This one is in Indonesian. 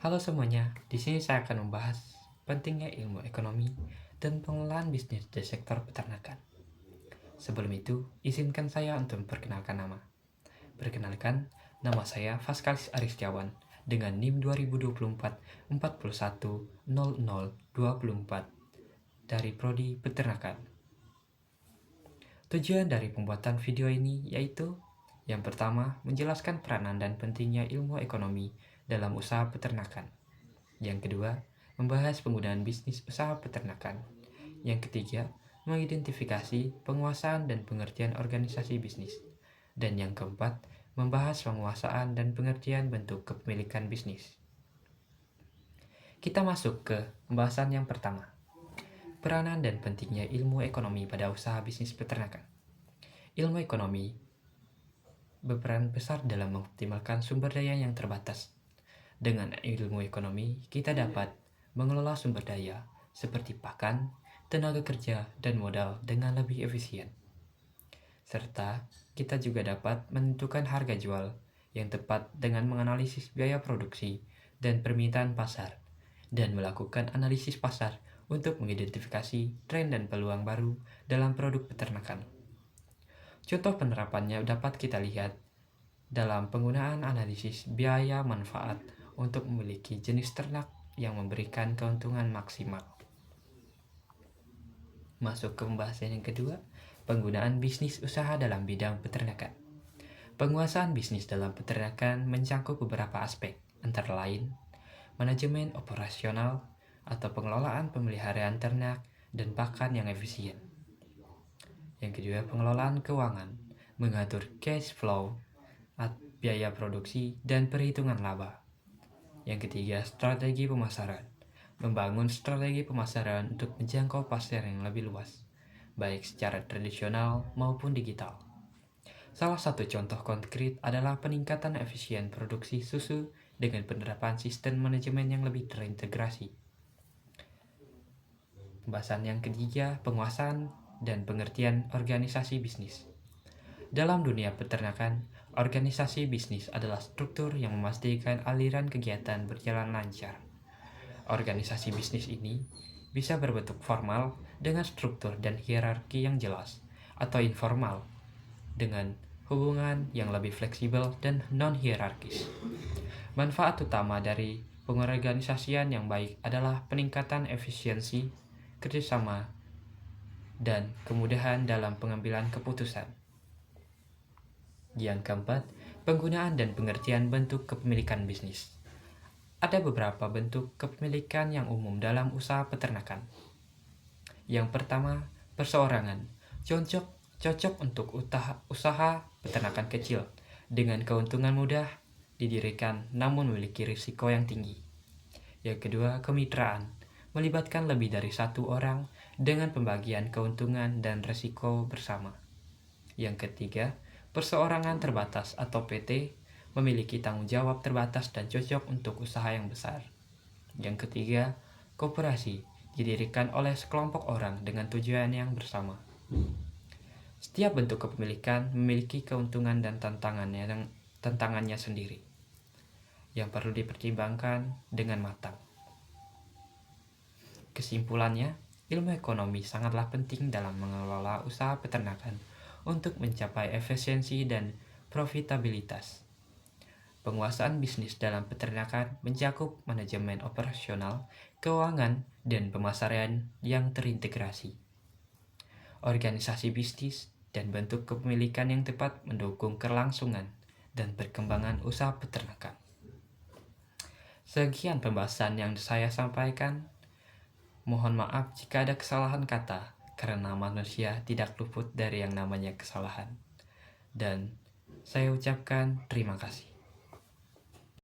Halo semuanya, di sini saya akan membahas pentingnya ilmu ekonomi dan pengelolaan bisnis di sektor peternakan. Sebelum itu, izinkan saya untuk memperkenalkan nama. Perkenalkan, nama saya Faskalis Aristiawan dengan NIM 2024 410024 dari Prodi Peternakan. Tujuan dari pembuatan video ini yaitu yang pertama, menjelaskan peranan dan pentingnya ilmu ekonomi dalam usaha peternakan. Yang kedua, membahas penggunaan bisnis usaha peternakan. Yang ketiga, mengidentifikasi penguasaan dan pengertian organisasi bisnis. Dan yang keempat, membahas penguasaan dan pengertian bentuk kepemilikan bisnis. Kita masuk ke pembahasan yang pertama. Peranan dan pentingnya ilmu ekonomi pada usaha bisnis peternakan. Ilmu ekonomi berperan besar dalam mengoptimalkan sumber daya yang terbatas. Dengan ilmu ekonomi, kita dapat mengelola sumber daya seperti pakan, tenaga kerja, dan modal dengan lebih efisien. Serta, kita juga dapat menentukan harga jual yang tepat dengan menganalisis biaya produksi dan permintaan pasar, dan melakukan analisis pasar untuk mengidentifikasi tren dan peluang baru dalam produk peternakan. Contoh penerapannya dapat kita lihat dalam penggunaan analisis biaya manfaat untuk memiliki jenis ternak yang memberikan keuntungan maksimal. Masuk ke pembahasan yang kedua, penggunaan bisnis usaha dalam bidang peternakan. Penguasaan bisnis dalam peternakan mencakup beberapa aspek, antara lain manajemen operasional atau pengelolaan pemeliharaan ternak dan pakan yang efisien. Yang kedua, pengelolaan keuangan, mengatur cash flow, biaya produksi, dan perhitungan laba. Yang ketiga, strategi pemasaran. Membangun strategi pemasaran untuk menjangkau pasar yang lebih luas, baik secara tradisional maupun digital. Salah satu contoh konkret adalah peningkatan efisien produksi susu dengan penerapan sistem manajemen yang lebih terintegrasi. Pembahasan yang ketiga, penguasaan dan pengertian organisasi bisnis. Dalam dunia peternakan, organisasi bisnis adalah struktur yang memastikan aliran kegiatan berjalan lancar. Organisasi bisnis ini bisa berbentuk formal dengan struktur dan hierarki yang jelas, atau informal dengan hubungan yang lebih fleksibel dan non-hierarkis. Manfaat utama dari pengorganisasian yang baik adalah peningkatan efisiensi, kerjasama, dan kemudahan dalam pengambilan keputusan. Yang keempat, penggunaan dan pengertian bentuk kepemilikan bisnis. Ada beberapa bentuk kepemilikan yang umum dalam usaha peternakan. Yang pertama, perseorangan. Cocok untuk usaha peternakan kecil dengan keuntungan mudah didirikan namun memiliki risiko yang tinggi. Yang kedua, kemitraan. Melibatkan lebih dari satu orang dengan pembagian keuntungan dan risiko bersama. Yang ketiga, perseorangan terbatas atau PT memiliki tanggung jawab terbatas dan cocok untuk usaha yang besar. Yang ketiga, koperasi didirikan oleh sekelompok orang dengan tujuan yang bersama. Setiap bentuk kepemilikan memiliki keuntungan dan tantangannya sendiri yang perlu dipertimbangkan dengan matang. Kesimpulannya, ilmu ekonomi sangatlah penting dalam mengelola usaha peternakan untuk mencapai efisiensi dan profitabilitas. Penguasaan bisnis dalam peternakan mencakup manajemen operasional, keuangan, dan pemasaran yang terintegrasi. Organisasi bisnis dan bentuk kepemilikan yang tepat mendukung kelangsungan dan perkembangan usaha peternakan. Sekian pembahasan yang saya sampaikan. Mohon maaf jika ada kesalahan kata, karena manusia tidak luput dari yang namanya kesalahan. Dan saya ucapkan terima kasih.